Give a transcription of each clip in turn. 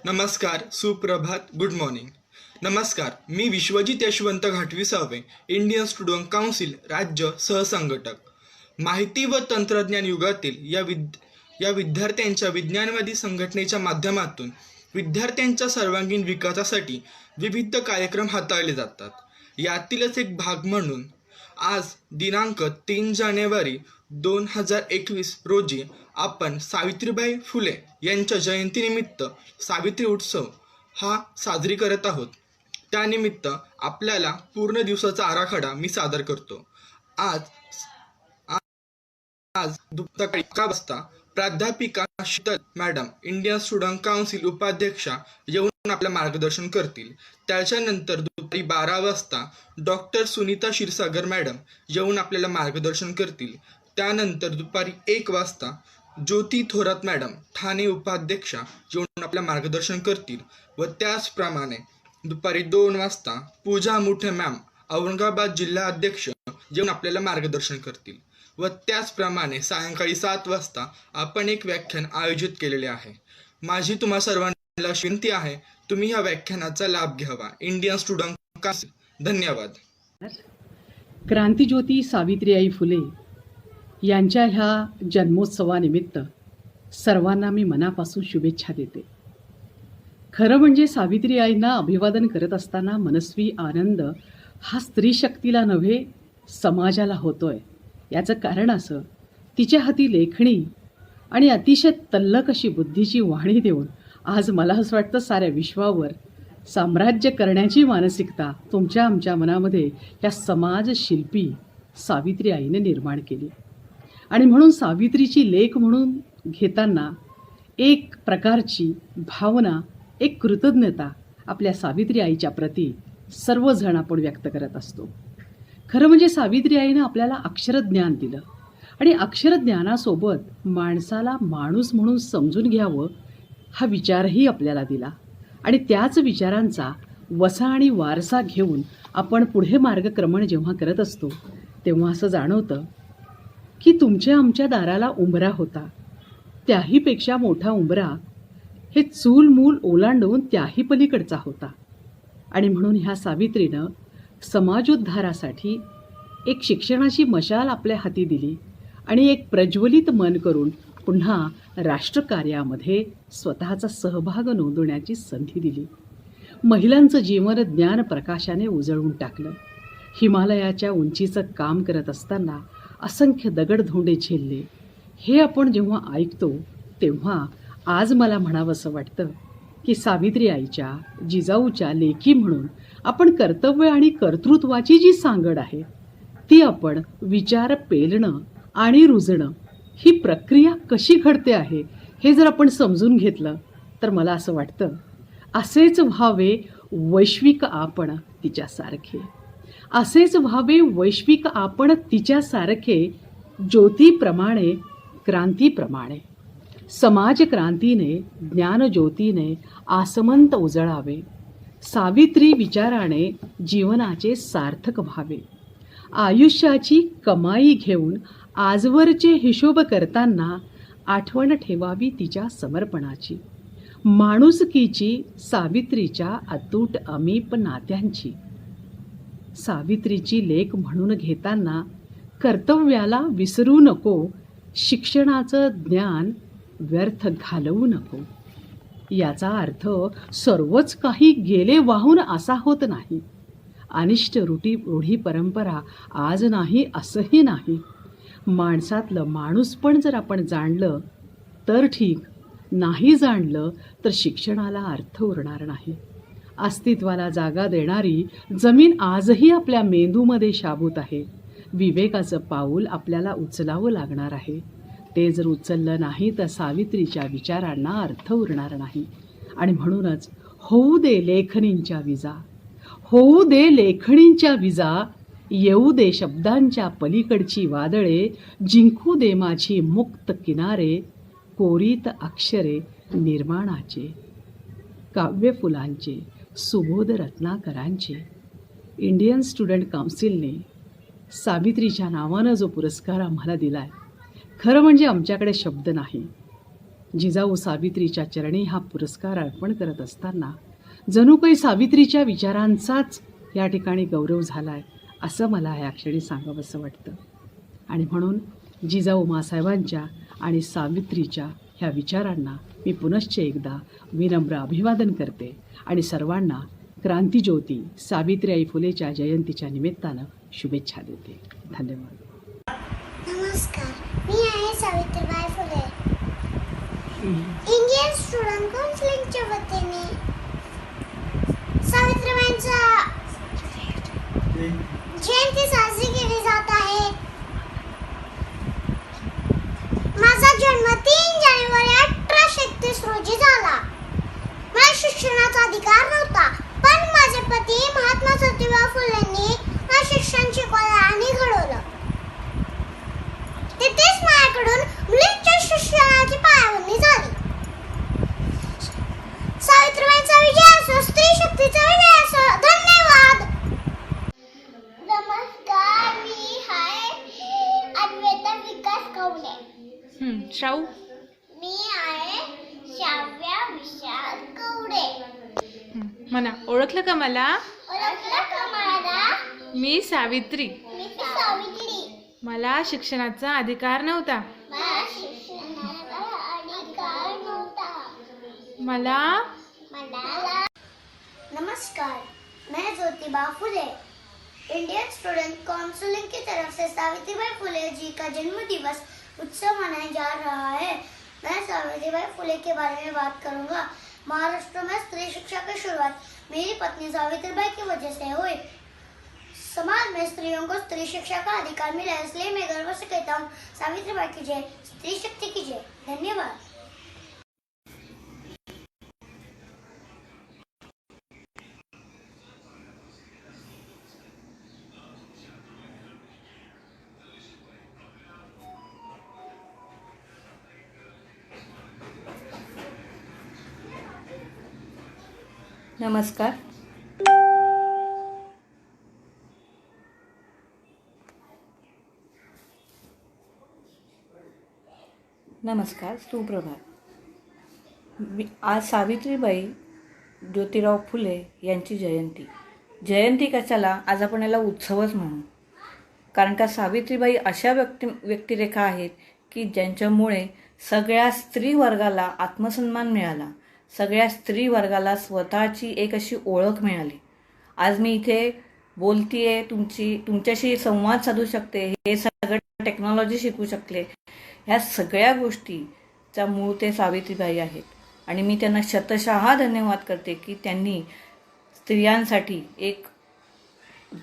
नमस्कार, सुप्रभात, good morning. नमस्कार, मी विश्वजित यशवंत घाटवी सावे, इंडियन स्टुडंट काउन्सिल राज्य सहसंघटक. माहिती व तंत्रज्ञान युगातील या विद्यार्थ्यांच्या विज्ञानवादी संघटनेच्या माध्यमातून विद्यार्थ्यांच्या सर्वांगीण विकासासाठी विविध कार्यक्रम हाताळले जातात. यातीलच एक भाग म्हणून आज दिनांक 3 जानेवारी 2021 रोजी आपण सावित्रीबाई फुले यांच्या जयंतीनिमित्त सावित्री उत्सव हा साजरी करत आहोत. त्यानिमित्त आपल्याला पूर्ण दिवसाचा आराखडा मी सादर करतो. आज सकाळी 11 वाजता प्राध्यापिका Sheetal madam, Indian student council उपाध्यक्षा येऊन आपलं मार्गदर्शन करतील. त्याच्यानंतर दुपारी 12 वाजता डॉक्टर सुनीता क्षीरसागर मॅडम येऊन आपल्याला मार्गदर्शन करतील. त्यानंतर दुपारी 1 वाजता ज्योती थोरात मॅडम, ठाणे उपाध्यक्षा येऊन आपलं मार्गदर्शन करतील. व त्याचप्रमाणे दुपारी 2 वाजता पूजा मुठे मॅम, औरंगाबाद जिल्हा अध्यक्ष येऊन आपल्याला मार्गदर्शन करतील. व त्याचप्रमाणे सायंकाळी 7 वाजता आपण एक व्याख्यान आयोजित केलेले आहे. माझी तुम्हा सर्वांना विनंती आहे, तुम्ही या व्याख्यानाचा लाभ घ्यावा. Indian student council. धन्यवाद. क्रांतिज्योती सावित्रीबाई फुले यांच्या ह्या जन्मोत्सवानिमित्त सर्वांना मी मनापासून शुभेच्छा देते. खरं म्हणजे सावित्रीबाईंना अभिवादन करत असताना मनस्वी आनंद हा स्त्री शक्तीला नव्हे समाजाला होतोय. याचं कारण असं, तिच्या हाती लेखणी आणि अतिशय तल्लक अशी बुद्धीची वाणी देऊन आज मला असं वाटतं साऱ्या विश्वावर साम्राज्य करण्याची मानसिकता तुमच्या आमच्या मनामध्ये या समाजशिल्पी सावित्री आईने निर्माण केली. आणि म्हणून सावित्रीची लेक म्हणून घेताना एक प्रकारची भावना, एक कृतज्ञता आपल्या सावित्री आईच्या प्रती सर्वजण आपण व्यक्त करत असतो. खरं म्हणजे सावित्री आईनं आपल्याला अक्षरज्ञान दिलं आणि अक्षरज्ञानासोबत माणसाला माणूस म्हणून समजून घ्यावं हा विचारही आपल्याला दिला. आणि त्याच विचारांचा वसा आणि वारसा घेऊन आपण पुढे मार्गक्रमण जेव्हा करत असतो तेव्हा असं जाणवतं की तुमच्या आमच्या दाराला उंबरा होता, त्याहीपेक्षा मोठा उंबरा हे चूल मूल ओलांडून त्याही पलीकडचा होता. आणि म्हणून ह्या सावित्रीनं समाजोद्धारासाठी एक शिक्षणाची मशाल आपल्या हाती दिली आणि एक प्रज्वलित मन करून पुन्हा राष्ट्रकार्यामध्ये स्वतःचा सहभाग नोंदवण्याची संधी दिली. महिलांचं जीवन ज्ञान प्रकाशाने उजळून टाकलं. हिमालयाच्या उंचीचं काम करत असताना असंख्य दगडधोंडे झेलले. हे आपण जेव्हा ऐकतो तेव्हा आज मला म्हणावंसं वाटतं की सावित्री आईच्या, जिजाऊच्या लेकी म्हणून आपण कर्तव्य आणि कर्तृत्वाची जी सांगड आहे ती आपण विचार पेलणं आणि रुजणं ही प्रक्रिया कशी घडते आहे हे जर आपण समजून घेतलं तर मला असं वाटतं असेच व्हावे वैश्विक आपण तिच्यासारखे, असेच व्हावे वैश्विक आपण तिच्यासारखे, ज्योतीप्रमाणे क्रांतीप्रमाणे. समाजक्रांतीने ज्ञानज्योतीने आसमंत उजळावे, सावित्री विचाराने जीवनाचे सार्थक व्हावे. आयुष्याची कमाई घेऊन आजवरचे हिशोब करताना आठवण ठेवावी तिच्या समर्पणाची, माणुसकीची, सावित्रीच्या अतूट अमीप नात्यांची. सावित्रीची लेक म्हणून घेताना कर्तव्याला विसरू नको, शिक्षणाचं ज्ञान व्यर्थ घालवू नको. याचा अर्थ सर्वच काही गेले वाहून असा होत नाही. अनिष्ट रूढी परंपरा आज नाही असंही नाही. माणसातलं माणूसपण जर आपण जाणलं तर ठीक, नाही जाणलं तर शिक्षणाला अर्थ उरणार नाही. अस्तित्वाला जागा देणारी जमीन आजही आपल्या मेंदूमध्ये शाबूत आहे. विवेकाचं पाऊल आपल्याला उचलावं लागणार आहे. ते जर उचललं नाही तर सावित्रीच्या विचारांना अर्थ उरणार नाही. आणि म्हणूनच होऊ दे लेखणींच्या विजा, होऊ दे लेखणींच्या विजा, येऊ दे शब्दांच्या पलीकडची वादळे, जिंकू दे माझी मुक्त किनारे, कोरीत अक्षरे निर्माणाचे, काव्यफुलांचे, सुबोध रत्नाकरांचे. इंडियन स्टुडंट काउन्सिलने सावित्रीच्या नावानं जो पुरस्कार आम्हाला दिला आहे, खरं म्हणजे आमच्याकडे शब्द नाही. जिजाऊ सावित्रीच्या चरणी हा पुरस्कार अर्पण करत असताना जणू काही सावित्रीच्या विचारांचाच या ठिकाणी गौरव झाला आहे असं मला ह्या क्षणी सांगावंसं वाटतं. आणि म्हणून जिजाऊ मासाहेबांच्या आणि सावित्रीच्या ह्या विचारांना मी पुनश्च एकदा विनम्र अभिवादन करते आणि सर्वांना क्रांतीज्योती सावित्रीबाई फुलेच्या जयंतीच्या निमित्तानं शुभेच्छा देते. धन्यवाद. नमस्कार, मी आहे सावित्रीबाई फुले. इंडियन स्टुडंट काउन्सिलच्या वतीने सावित्रीबाईंचा जयंती साजरी केली जात आहे. माझा जन्म 3 जानेवारी 1831 रोजी झाला. मला शिक्षणाचा अधिकार नव्हता, पण माझे पती महात्मा ज्योतिबा फुलेंनी मला शिक्षण शिकवलं आणि घडवलं. तिथेच माझ्याकडून मुलींच्या शिक्षणाची पायाभरणी झाली. सावित्रीबाईंचा विजय असो, स्त्री शक्तीचा विजय असो. धन्यवाद. नमस्कार, मी आहे अद्वैता विकास कवले. श्राऊ. मी आहे श्राव्या विशाल कवडे. म्हणा, ओळखलं का मला? ओळखलं का मला? मी सावित्री. मी सावित्री. मला शिक्षणाचा अधिकार नव्हता. मला शिक्षणाचा अधिकार नव्हता. मला नमस्कार, मैं Jyotiba Phule Indian student council की तरफ से सावित्रीबाई फुले जी का जन्म दिवस उत्सव मनाया जा रहा है. मैं सावित्रीबाई फुले के बारे में बात करूंगा. महाराष्ट्र में स्त्री शिक्षा की शुरुआत मेरी पत्नी सावित्रीबाई की वजह से हुई. समाज में स्त्रियों को स्त्री शिक्षा का अधिकार मिला, इसलिए मैं गर्व से कहता हूँ, सावित्रीबाई की जय, स्त्री शक्ति की जय. धन्यवाद. नमस्कार. सुप्रभात. आज सावित्रीबाई ज्योतिराव फुले यांची जयंती कशाला, आज आपण याला उत्सवच म्हणू. कारण का सावित्रीबाई अशा व्यक्तिरेखा आहेत की ज्यांच्यामुळे सगळ्या स्त्री वर्गाला आत्मसन्मान मिळाला, सगळ्या स्त्री वर्गाला स्वतःची एक अशी ओळख मिळाली. आज मी इथे बोलतीये, तुमच्याशी संवाद साधू शकते, हे सगळं टेक्नॉलॉजी शिकू शकले. ह्या सगळ्या गोष्टीचा मूळ ते सावित्रीबाई आहेत आणि मी त्यांना शतशः धन्यवाद करते की त्यांनी स्त्रियांसाठी एक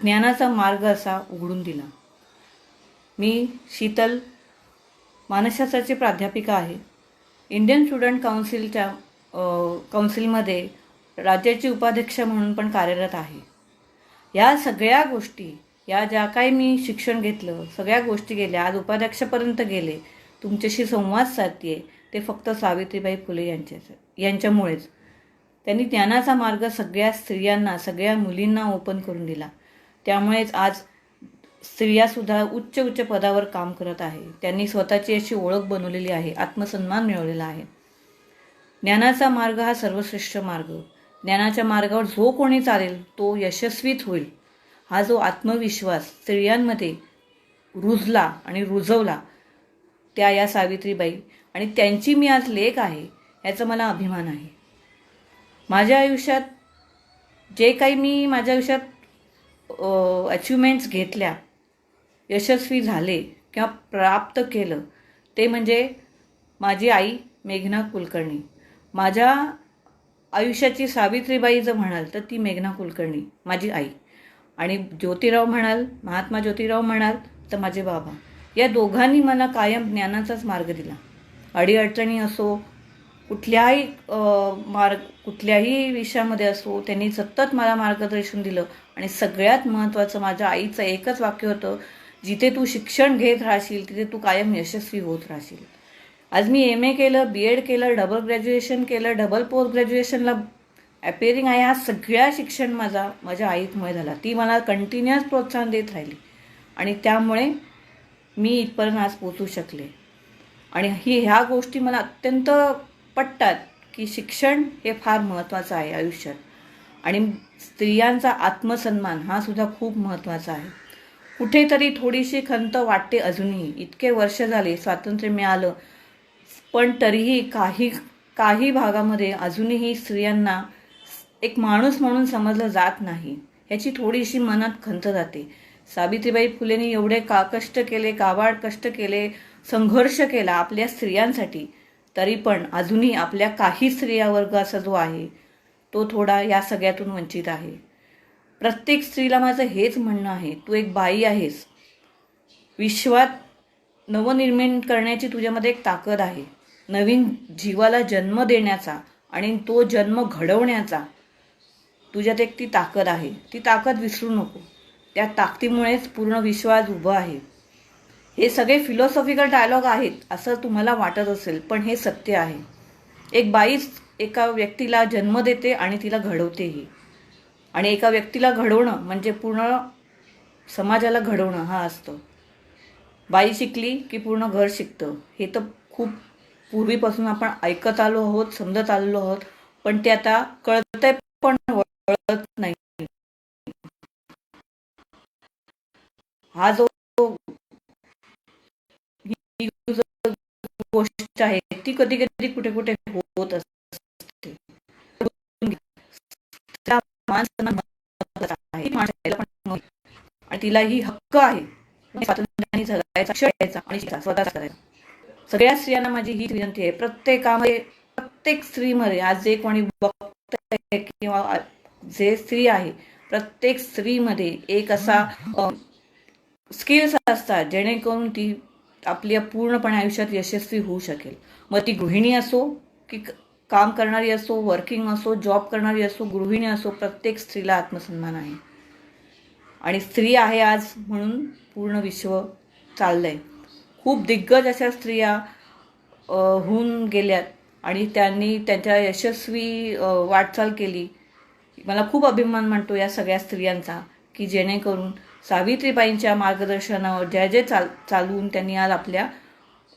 ज्ञानाचा मार्ग असा उघडून दिला. मी शीतल, मानसशास्त्राची प्राध्यापिका आहे. इंडियन स्टुडंट काउन्सिलमध्ये राज्याची उपाध्यक्ष म्हणून पण कार्यरत आहे. या सगळ्या गोष्टी, या ज्या काही मी शिक्षण घेतलं, सगळ्या गोष्टी गेल्या, आज उपाध्यक्षपर्यंत गेले, तुमच्याशी संवाद साधते, ते फक्त सावित्रीबाई फुले यांच्यामुळेच. त्यांनी ज्ञानाचा मार्ग सगळ्या स्त्रियांना, सगळ्या मुलींना ओपन करून दिला. त्यामुळेच आज स्त्रियासुद्धा उच्च पदावर काम करत आहे. त्यांनी स्वतःची अशी ओळख बनवलेली आहे, आत्मसन्मान मिळवलेला आहे. ज्ञानाचा मार्ग हा सर्वश्रेष्ठ मार्ग. ज्ञानाच्या मार्गावर जो कोणी चालेल तो यशस्वीच होईल. हा जो आत्मविश्वास स्त्रियांमध्ये रुजला आणि रुजवला त्या या सावित्रीबाई, आणि त्यांची मी आज लेक आहे याचा मला अभिमान आहे. माझ्या आयुष्यात जे काही मी माझ्या आयुष्यात अचिव्हमेंट्स घेतल्या, यशस्वी झाले किंवा प्राप्त केलं, ते म्हणजे माझी आई मेघना कुलकर्णी. माझ्या आयुष्याची सावित्रीबाई जर म्हणाल तर ती मेघना कुलकर्णी माझी आई, आणि ज्योतिराव म्हणाल, महात्मा ज्योतिराव म्हणाल तर माझे बाबा. या दोघांनी मला कायम ज्ञानाचाच मार्ग दिला. अडीअडचणी असो, कुठल्याही विषयामध्ये असो, त्यांनी सतत मला मार्गदर्शन दिलं. आणि सगळ्यात महत्त्वाचं माझ्या आईचं एकच वाक्य होतं, जिथे तू शिक्षण घेत राहशील तिथे तू कायम यशस्वी होत राहशील. आज मी MA केलं, BEd केलं, डबल ग्रॅज्युएशन केलं, डबल पोस्ट ग्रॅज्युएशनला अपेअरिंग आहे. हा सगळ्या शिक्षण माझ्या आईमुळे झाला. ती मला कंटिन्युअस प्रोत्साहन देत राहिली आणि त्यामुळे मी इथपर्यंत आज पोचू शकले. आणि ह्या गोष्टी मला अत्यंत पटतात की शिक्षण हे फार महत्त्वाचं आहे आयुष्यात. आणि स्त्रियांचा आत्मसन्मान हा सुद्धा खूप महत्त्वाचा आहे. कुठेतरी थोडीशी खंत वाटते अजूनही. इतके वर्ष झाले स्वातंत्र्य मिळालं, पण तरीही काही भागामध्ये अजूनही स्त्रियांना एक माणूस म्हणून समजलं जात नाही. ह्याची थोडीशी मनात खंत जाते. सावित्रीबाई फुलेंनी एवढे कष्ट केले, काबाड कष्ट केले, संघर्ष केला आपल्या स्त्रियांसाठी, तरी पण अजूनही आपल्या काही स्त्रिया वर्ग असा जो आहे तो थोडा या सगळ्यातून वंचित आहे. प्रत्येक स्त्रीला माझं हेच म्हणणं आहे, तू एक बाई आहेस. विश्वात नवनिर्माण करण्याची तुझ्यामध्ये एक ताकद आहे. नवीन जीवाला जन्म देण्याचा आणि तो जन्म घडवण्याचा तुझ्यात एक ती ताकद आहे. ती ताकद विसरू नको. त्या ताकदीमुळेच पूर्ण विश्व आज उभं आहे. हे सगळे फिलॉसॉफिकल डायलॉग आहेत असं तुम्हाला वाटत असेल, पण हे सत्य आहे. एक बाईच एका व्यक्तीला जन्म देते आणि तिला घडवतेही. आणि एका व्यक्तीला घडवणं म्हणजे पूर्ण समाजाला घडवणं हा असतं. बाई शिकली की पूर्ण घर शिकतं. हे तर खूप पूर्वीपासून आपण ऐकत आलो आहोत, समजत आलेलो आहोत, पण ते आता कळतंय पण वळत नाही. हा जो ही जो गोष्ट आहे ती कधी कधी कुठे कुठे होत असते. त्या माणसाला महत्त्वाचं आहे. माणसाला पण आणि तिलाही हक्क आहे स्वातंत्र्याने जगायचा, शिकायचा आणि स्वतःच करायचा. सगळ्या स्त्रियांना माझी ही विनंती आहे. प्रत्येकामध्ये, प्रत्येक स्त्रीमध्ये आज जे कोणी बघतंय किंवा जे स्त्री आहे, प्रत्येक स्त्रीमध्ये एक असा स्किल्स असतात जेणेकरून ती आपल्या पूर्णपणे आयुष्यात यशस्वी होऊ शकेल. मग ती गृहिणी असो की काम करणारी असो, वर्किंग असो, जॉब करणारी असो, गृहिणी असो, प्रत्येक स्त्रीला आत्मसन्मान आहे. आणि स्त्री आहे आज म्हणून पूर्ण विश्व चाललंय. खूप दिग्गज अशा स्त्रिया होऊन गेल्यात आणि त्यांनी त्यांच्या यशस्वी वाटचाल केली. मला खूप अभिमान वाटतो या सगळ्या स्त्रियांचा की जेणेकरून सावित्रीबाईंच्या मार्गदर्शनावर जे चालवून त्यांनी आज आपल्या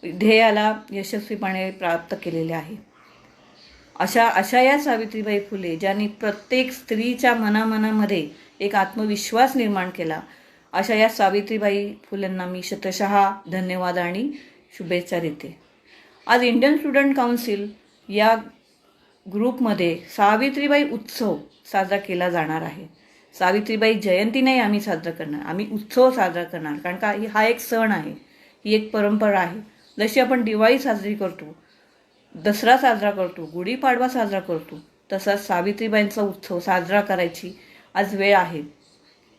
ध्येयाला यशस्वीपणे प्राप्त केलेले आहे. अशा या सावित्रीबाई फुले ज्यांनी प्रत्येक स्त्रीच्या मनामध्ये एक आत्मविश्वास निर्माण केला, अशा या सावित्रीबाई फुलेंना मी शतशः धन्यवाद आणि शुभेच्छा देते. आज इंडियन स्टुडंट काउन्सिल या ग्रुपमध्ये सावित्रीबाई उत्सव साजरा केला जाणार आहे. सावित्रीबाई जयंती नाही आम्ही साजरा करणार, आम्ही उत्सव साजरा करणार. कारण का हा एक सण आहे, ही एक परंपरा आहे. जशी आपण दिवाळी साजरी करतो, दसरा साजरा करतो, गुढीपाडवा साजरा करतो, तसाच सावित्रीबाईंचा उत्सव साजरा करायची आज वेळ आहे.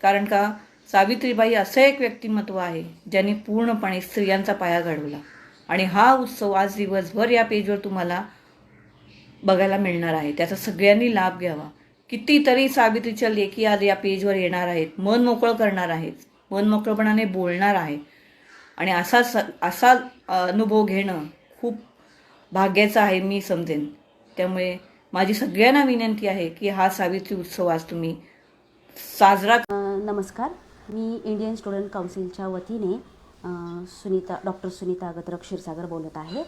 कारण का सावित्रीबाई असं एक व्यक्तिमत्व आहे ज्यांनी पूर्णपणे स्त्रियांचा पाया घडवला. आणि हा उत्सव आज दिवसभर या पेजवर तुम्हाला बघायला मिळणार आहे. त्याचा सगळ्यांनी लाभ घ्यावा. कितीतरी सावित्रीच्या लेखी आज या पेजवर येणार आहेत, मन मोकळं करणार आहेत, मन मोकळपणाने बोलणार आहे. आणि असा अनुभव घेणं खूप भाग्याचं आहे मी समजेन. त्यामुळे माझी सगळ्यांना विनंती आहे की हा सावित्री उत्सव आज तुम्ही साजरा. नमस्कार, मी इंडियन स्टुडंट काउन्सिलच्या वतीने डॉक्टर सुनीता अगत्र क्षीरसागर बोलत आहे.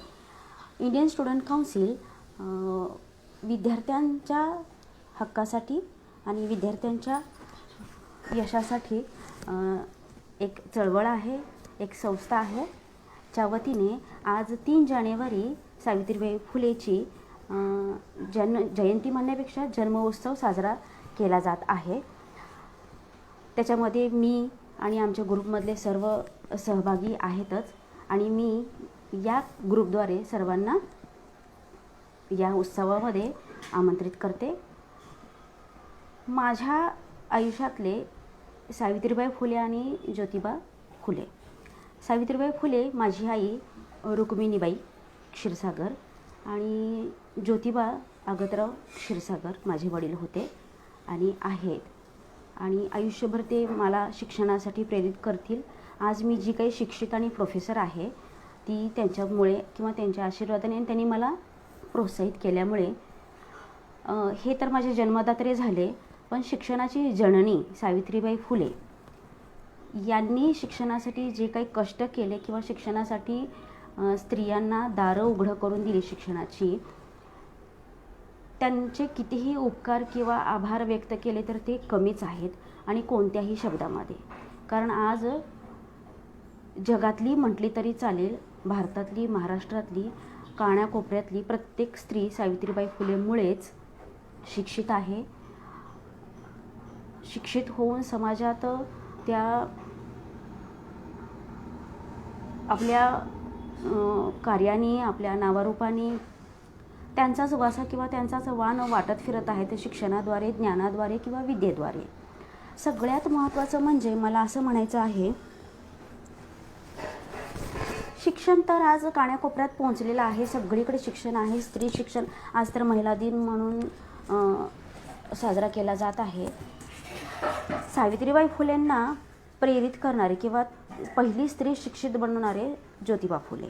इंडियन स्टुडंट काउन्सिल विद्यार्थ्यांच्या हक्कासाठी आणि विद्यार्थ्यांच्या यशासाठी एक चळवळ आहे, एक संस्था आहे. च्या वतीने आज 3 जानेवारी सावित्रीबाई फुलेची जयंती म्हणण्यापेक्षा जन्मोत्सव साजरा केला जात आहे. त्याच्यामध्ये मी आणि आमच्या ग्रुपमधले सर्व सहभागी आहेतच. आणि मी या ग्रुपद्वारे सर्वांना या उत्सवामध्ये आमंत्रित करते. माझ्या आयुष्यातले सावित्रीबाई फुले आणि ज्योतिबा फुले. सावित्रीबाई फुले माझी आई रुक्मिणीबाई क्षीरसागर आणि ज्योतिबा अगतराव क्षीरसागर माझे वडील होते आणि आहेत. आणि आयुष्यभर ते मला शिक्षणासाठी प्रेरित करतील. आज मी जी काही शिक्षित आणि प्रोफेसर आहे ती त्यांच्यामुळे किंवा त्यांच्या आशीर्वादाने त्यांनी मला प्रोत्साहित केल्यामुळे. हे तर माझे जन्मदाते झाले, पण शिक्षणाची जननी सावित्रीबाई फुले यांनी शिक्षणासाठी जे काही कष्ट केले किंवा शिक्षणासाठी स्त्रियांना दारं उघडं करून दिली शिक्षणाची, त्यांचे कितीही उपकार किंवा आभार व्यक्त केले तर ते कमीच आहेत आणि कोणत्याही शब्दामध्ये. कारण आज जगातली म्हटली तरी चालेल, भारतातली, महाराष्ट्रातली, कानाकोपऱ्यातली प्रत्येक स्त्री सावित्रीबाई फुलेमुळेच शिक्षित आहे. शिक्षित होऊन समाजात त्या आपल्या कार्याने, आपल्या नावारूपाने त्यांचाच वासा किंवा त्यांचाच वाण वाटत फिरत आहे, ते शिक्षणाद्वारे, ज्ञानाद्वारे किंवा विद्येद्वारे. सगळ्यात महत्त्वाचं म्हणजे मला असं म्हणायचं आहे, शिक्षण तर आज कानाकोपऱ्यात पोहोचलेलं आहे, सगळीकडे शिक्षण आहे. स्त्री शिक्षण आज तर महिला दिन म्हणून साजरा केला जात आहे. सावित्रीबाई फुलेंना प्रेरित करणारे किंवा पहिली स्त्री शिक्षित बनवणारे ज्योतिबा फुले.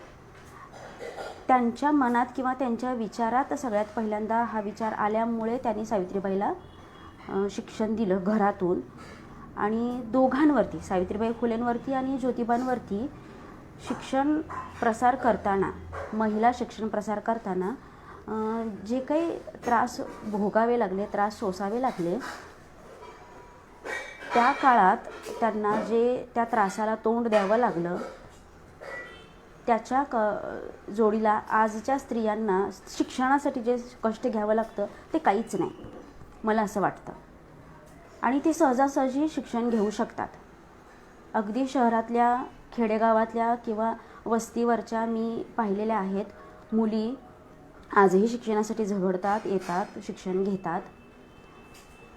त्यांच्या मनात किंवा त्यांच्या विचारात सगळ्यात पहिल्यांदा हा विचार आल्यामुळे त्यांनी सावित्रीबाईला शिक्षण दिलं घरातून. आणि दोघांवरती, सावित्रीबाई फुलेंवरती आणि ज्योतिबांवरती शिक्षण प्रसार करताना, महिला शिक्षण प्रसार करताना जे काही त्रास भोगावे लागले, त्रास सोसावे लागले, त्या काळात त्यांना जे त्या त्रासाला तोंड द्यावं लागलं, त्याच्या जोडीला आजच्या स्त्रियांना शिक्षणासाठी जे कष्ट घ्यावं लागतं ते काहीच नाही, मला असं वाटतं. आणि ते सहजासहजी शिक्षण घेऊ शकतात. अगदी शहरातल्या, खेडेगावातल्या किंवा वस्तीवरच्या मी पाहिलेल्या आहेत मुली आजही शिक्षणासाठी झगडतात, येतात, शिक्षण घेतात.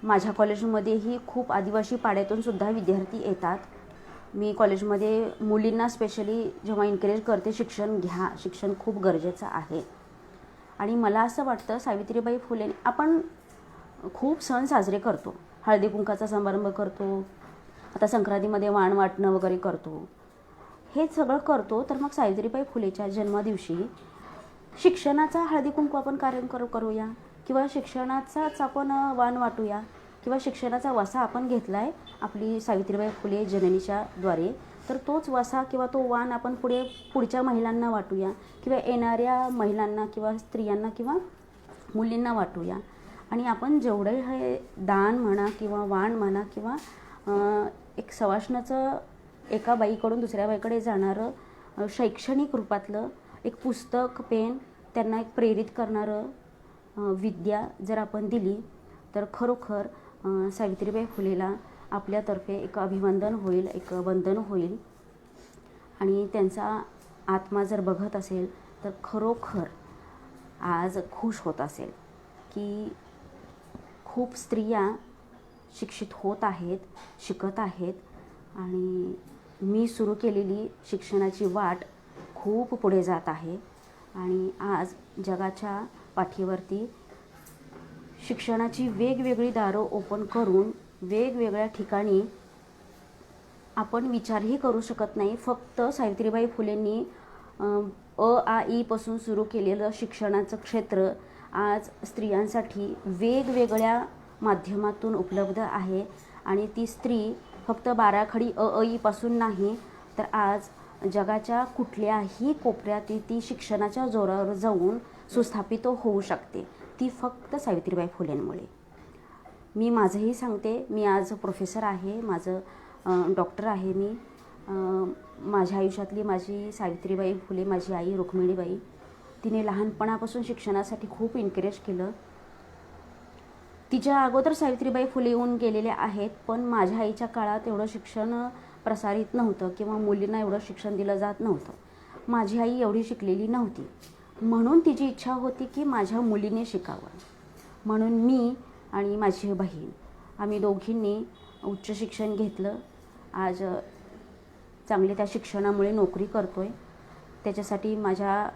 माझ्या कॉलेजमध्येही खूप आदिवासी पाड्यातून सुद्धा विद्यार्थी येतात. मी कॉलेजमध्ये मुलींना स्पेशली जेव्हा एनकरेज करते, शिक्षण घ्या, शिक्षण खूप गरजेचं आहे. आणि मला असं वाटतं सावित्रीबाई फुले, आपण खूप सण साजरे करतो, हळदी कुंकाचा समारंभ करतो, आता संक्रांतीमध्ये वाण वाटणं वगैरे करतो, हे सगळं करतो. तर मग सावित्रीबाई फुलेच्या जन्मदिवशी शिक्षणाचा हळदी कुंकू आपण कार्यक्रम करूया किंवा शिक्षणाचाच आपण वाण वाटूया किंवा शिक्षणाचा वसा आपण घेतला आहे आपली सावित्रीबाई फुले जननीच्या द्वारे, तर तोच वसा किंवा तो वाण आपण पुढच्या महिलांना वाटूया किंवा येणाऱ्या महिलांना किंवा स्त्रियांना किंवा मुलींना वाटूया. आणि आपण जेवढे हे दान म्हणा किंवा वाण म्हणा किंवा एक सवाष्णाचं एका बाईकडून दुसऱ्या बाईकडे जाणारं शैक्षणिक रूपातलं एक पुस्तक, पेन, त्यांना एक प्रेरित करणारं विद्या जर आपण दिली तर खरोखर सावित्रीबाई फुलेला आपल्यातर्फे एक अभिवंदन होईल, एक वंदन होईल. आणि त्यांचा आत्मा जर बघत असेल तर खरोखर आज खुश होत असेल की खूप स्त्रिया शिक्षित होत आहेत, शिकत आहेत आणि मी सुरू केलेली शिक्षणाची वाट खूप पुढे जात आहे. आणि आज जगाच्या पाठीवरती शिक्षणाची वेगवेगळी दारं ओपन करून वेगवेगळ्या ठिकाणी आपण विचारही करू शकत नाही. फक्त सावित्रीबाई फुलेंनी आ ई पासून सुरू केलेलं शिक्षणाचं क्षेत्र आज स्त्रियांसाठी वेगवेगळ्या माध्यमातून उपलब्ध आहे. आणि ती स्त्री फक्त बाराखडी ई पासून नाही तर आज जगाच्या कुठल्याही कोपऱ्यात ती शिक्षणाच्या जोरावर जाऊन सुस्थापित होऊ शकते, ती फक्त सावित्रीबाई फुलेंमुळे. मी माझंही सांगते, मी आज प्रोफेसर आहे, माझं डॉक्टर आहे मी. माझ्या आयुष्यातली माझी सावित्रीबाई फुले, माझी आई रुक्मिणीबाई, तिने लहानपणापासून शिक्षणासाठी खूप एनकरेज केलं. तिच्या अगोदर सावित्रीबाई फुले येऊन गेलेल्या आहेत, पण माझ्या आईच्या काळात एवढं शिक्षण प्रसारित नव्हतं किंवा मुलींना एवढं शिक्षण दिलं जात नव्हतं. माझी आई एवढी शिकलेली नव्हती, म्हणून तिची इच्छा होती की माझ्या मुलीने शिकावं. म्हणून मी आणि माझी बहीण आम्ही दोघींनी उच्च शिक्षण घेतलं. आज चांगले त्या शिक्षणामुळे नोकरी करतो आहे. त्याच्यासाठी माझ्या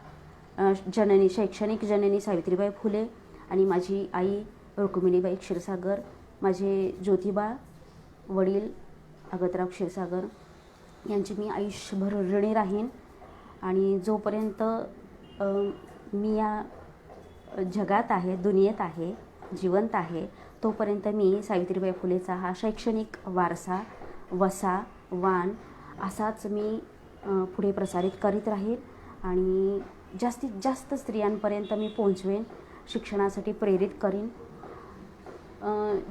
जननी, शैक्षणिक जननी सावित्रीबाई फुले आणि माझी आई रुक्मिणीबाई क्षीरसागर, माझे ज्योतिबा वडील अगतराव क्षीरसागर यांची मी आयुष्यभर ऋणी राहीन. आणि जोपर्यंत मी या जगात आहे, दुनियेत आहे, जिवंत आहे, तोपर्यंत मी सावित्रीबाई फुलेचा हा शैक्षणिक वारसा, वसा, वाण असाच मी पुढे प्रसारित करीत राहील. आणि जास्तीत जास्त स्त्रियांपर्यंत मी पोहोचवेन, शिक्षणासाठी प्रेरित करीन.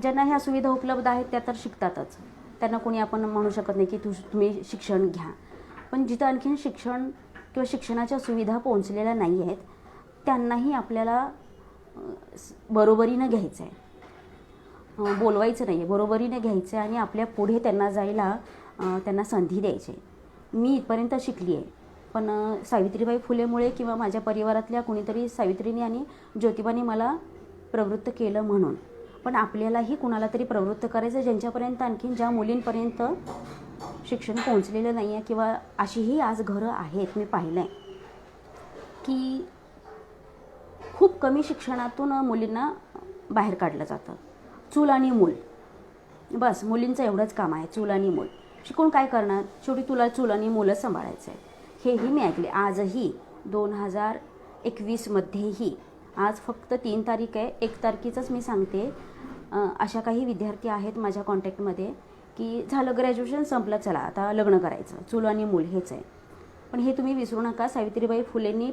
ज्यांना ह्या सुविधा उपलब्ध आहेत त्या तर शिकतातच, त्यांना कोणी आपण म्हणू शकत नाही की तुम्ही शिक्षण घ्या. पण जिथं आणखीन शिक्षण किंवा शिक्षणाच्या सुविधा पोहोचलेल्या नाही आहेत त्यांनाही आपल्याला बरोबरीनं घ्यायचं आहे, बोलवायचं नाही आहे, बरोबरीने घ्यायचं आहे आणि आपल्या पुढे त्यांना जायला त्यांना संधी द्यायची. मी इथपर्यंत शिकली आहे, पण सावित्रीबाई फुलेमुळे किंवा माझ्या परिवारातल्या कोणीतरी सावित्रीने आणि ज्योतिबाने मला प्रवृत्त केलं म्हणून. पण आपल्यालाही कुणाला तरी प्रवृत्त करायचं ज्यांच्यापर्यंत आणखीन ज्या मुलींपर्यंत शिक्षण पोहोचलेलं नाही आहे किंवा अशीही आज घरं आहेत. मी पाहिलं आहे की खूप कमी शिक्षणातून मुलींना बाहेर काढलं जातं. चूल आणि मूल, बस मुलींचं एवढंच काम आहे, चूल आणि मूल. शिकून काय करणार, शेवटी तुला चूल आणि मूलच सांभाळायचं आहे. हेही मी ऐकले. आजही 2021मध्येही आज फक्त 3 तारीख आहे, 1 तारखेचंच मी सांगते, अशा काही विद्यार्थी आहेत माझ्या कॉन्टॅक्टमध्ये की झालं ग्रॅज्युएशन संपलं, चला आता लग्न करायचं, चूल आणि मूल हेच आहे. पण हे तुम्ही विसरू नका, सावित्रीबाई फुलेंनी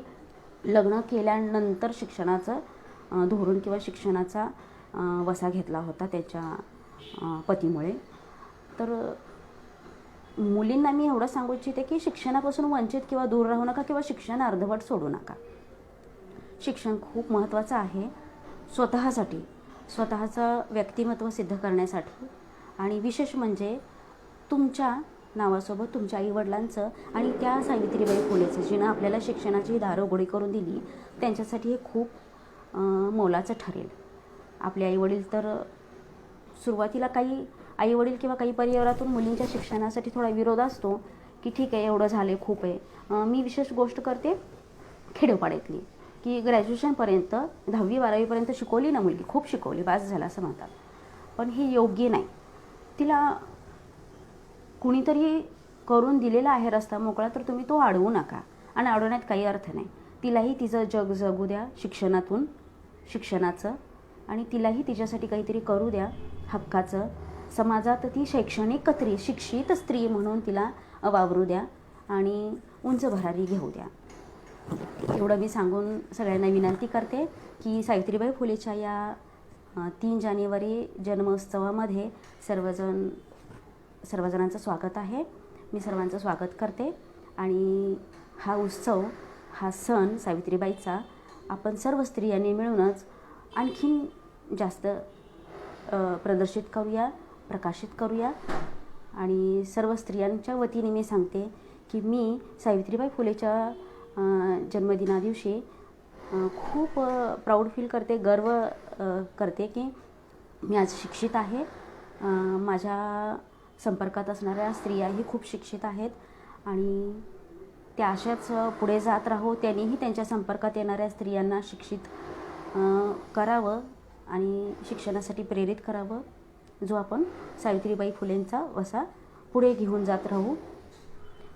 लग्न केल्यानंतर शिक्षणाचं धोरण किंवा शिक्षणाचा वसा घेतला होता त्याच्या पतीमुळे. तर मुलींना मी एवढं सांगू इच्छिते की शिक्षणापासून वंचित किंवा दूर राहू नका किंवा शिक्षण अर्धवट सोडू नका. शिक्षण खूप महत्त्वाचं आहे स्वतःसाठी, स्वतःचं व्यक्तिमत्व सिद्ध करण्यासाठी आणि विशेष म्हणजे तुमच्या नावासोबत तुमच्या आईवडिलांचं आणि त्या सावित्रीबाई फुलेचं जिनं आपल्याला शिक्षणाची दारं उघडी करून दिली त्यांच्यासाठी हे खूप मोलाचं ठरेल. आपले आईवडील तर सुरुवातीला काही आईवडील किंवा काही परिवारातून मुलींच्या शिक्षणासाठी थोडा विरोध असतो की ठीक आहे एवढं झाले खूप आहे. मी विशेष गोष्ट करते खेडोपाड्यातली की ग्रॅज्युएशनपर्यंत 10वी-12वीपर्यंत शिकवली ना मुलगी, खूप शिकवली, बास झाला असं म्हणतात. पण हे योग्य नाही. तिला कुणीतरी करून दिलेला आहे रस्ता मोकळा, तर तुम्ही तो अडवू नका आणि अडवण्यात काही अर्थ नाही. तिलाही तिचं जग जगू द्या शिक्षणातून, शिक्षणाचं, आणि तिलाही तिच्यासाठी काहीतरी करू द्या हक्काचं. समाजात ती शैक्षणिक शिक्षित स्त्री म्हणून तिला वावरू द्या आणि उंच भरारी घेऊ द्या. एवढं मी सांगून सगळ्यांना विनंती करते की सावित्रीबाई फुलेच्या या 3 जानेवारी जन्मोत्सवामध्ये सर्वजणांचं स्वागत आहे. मी सर्वांचं स्वागत करते आणि हा उत्सव, हा सण सावित्रीबाईचा आपण सर्व स्त्रियांनी मिळूनच आणखीन जास्त प्रदर्शित करूया, प्रकाशित करूया. आणि सर्व स्त्रियांच्या वतीने मी सांगते की मी सावित्रीबाई फुलेच्या जन्मदिनादिवशी खूप प्राऊड फील करते, गर्व करते की मी आज शिक्षित आहे. माझ्या संपर्कात असणाऱ्या स्त्रियाही खूप शिक्षित आहेत आणि त्या अशाच पुढे जात राहो. त्यांनीही त्यांच्या संपर्कात येणाऱ्या स्त्रियांना शिक्षित करावं आणि शिक्षणासाठी प्रेरित करावं, जो आपण सावित्रीबाई फुलेंचा वसा पुढे घेऊन जात राहू.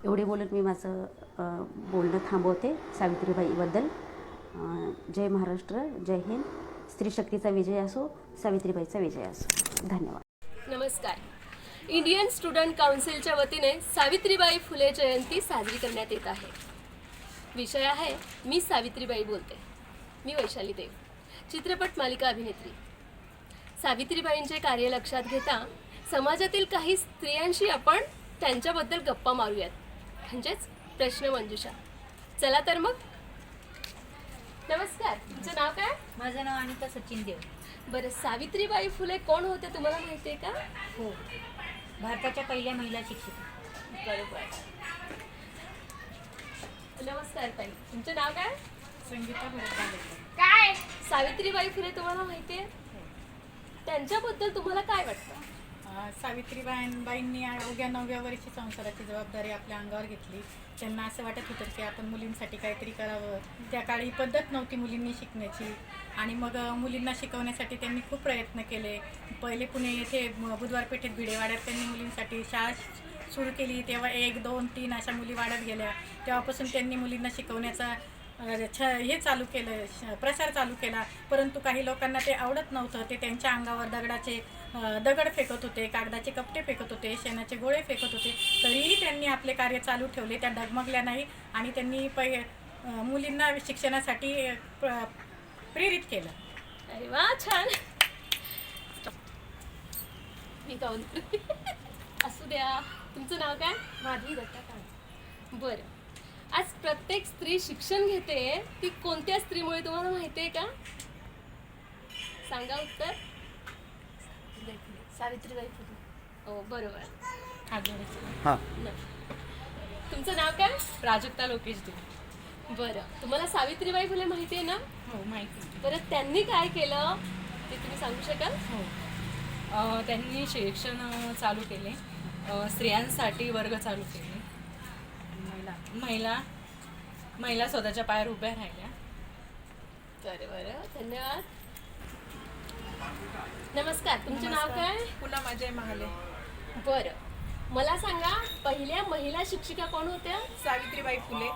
एवढे बोलत मी माझं बोलणं थांबवते. सावित्रीबाईबद्दल जय महाराष्ट्र, जय हिंद. स्त्री शक्तीचा विजय असो, सावित्रीबाईचा विजय असो. धन्यवाद. नमस्कार. इंडियन स्टुडंट काउन्सिलच्या वतीने सावित्रीबाई फुले जयंती साजरी करण्यात येत आहे. विषय आहे मी सावित्रीबाई बोलते. मी वैशाली देव, चित्रपट मालिका अभिनेत्री. सावित्रीबाईंचे कार्य लक्षात घेता समाजातील काही स्त्रियांशी आपण त्यांच्याबद्दल गप्पा मारूयात, म्हणजेच प्रश्नमंजुषा. चला तर मग. नमस्कार, तुमचं नाव काय? माझं नाव अनिता सचिन देव. बरं, सावित्रीबाई फुले कोण होते तुम्हाला माहिती आहे का? हो, भारताच्या पहिल्या महिला शिक्षिका. बरोबर. नमस्कार ताई, तुमचं नाव काय? संगीता भरत. काय? सावित्रीबाई फुले तुम्हाला माहिती आहे? त्यांच्याबद्दल तुम्हाला काय वाटतं? सावित्रीबाईंनी अवघ्या 9व्या वर्षी संसाराची जबाबदारी आपल्या अंगावर घेतली. त्यांना असं वाटत होतं की आपण मुलींसाठी काहीतरी करावं. त्या काळी पद्धत नव्हती मुलींनी शिकण्याची आणि मग मुलींना शिकवण्यासाठी त्यांनी खूप प्रयत्न केले. पहिले पुणे येथे बुधवार पेठेत भिडेवाड्यात त्यांनी मुलींसाठी शाळा सुरू केली. तेव्हा 1, 2, 3 अशा मुली वाढत गेल्या. तेव्हापासून त्यांनी मुलींना शिकवण्याचा हे चालू केलं, प्रसार चालू केला. परंतु काही लोकांना ते आवडत नव्हतं. ते त्यांच्या अंगावर दगड फेकत होते, कागदाचे कपटे फेकत होते, शेणाचे गोळे फेकत होते. तरीही त्यांनी आपले कार्य चालू ठेवले. त्या डगमगल्या नाही आणि त्यांनी मुलींना शिक्षणासाठी प्रेरित केलं. अरे वा, छान. मी जाऊन असू द्या. तुमचं नाव काय? माधवी दत्ता काळे. बरं, आज प्रत्येक स्त्री शिक्षण घेते, ती कोणत्या स्त्रीमुळे तुम्हाला माहिती आहे का? सांगा उत्तर. सावित्रीबाई फुले. हो, बरोबर. हां. तुमचं नाव काय? प्राजक्ता लोकेश दे. बरं, तुम्हाला सावित्रीबाई फुले माहिती आहे ना? हो, माहिती. बरं, त्यांनी काय केलं ते तुम्ही सांगू शकाल? हो, त्यांनी शिक्षण चालू केले, स्त्रियांसाठी वर्ग चालू केले, महिला स्वतःच्या पायावर उभ्या राहिल्या. बरं, धन्यवाद. नमस्कार, तुमचे नाव काय? पुन्हा माझ्या महाले. बरं, मला सांगा, पहिल्या महिला शिक्षिका कोण होत्या? सावित्रीबाई फुले.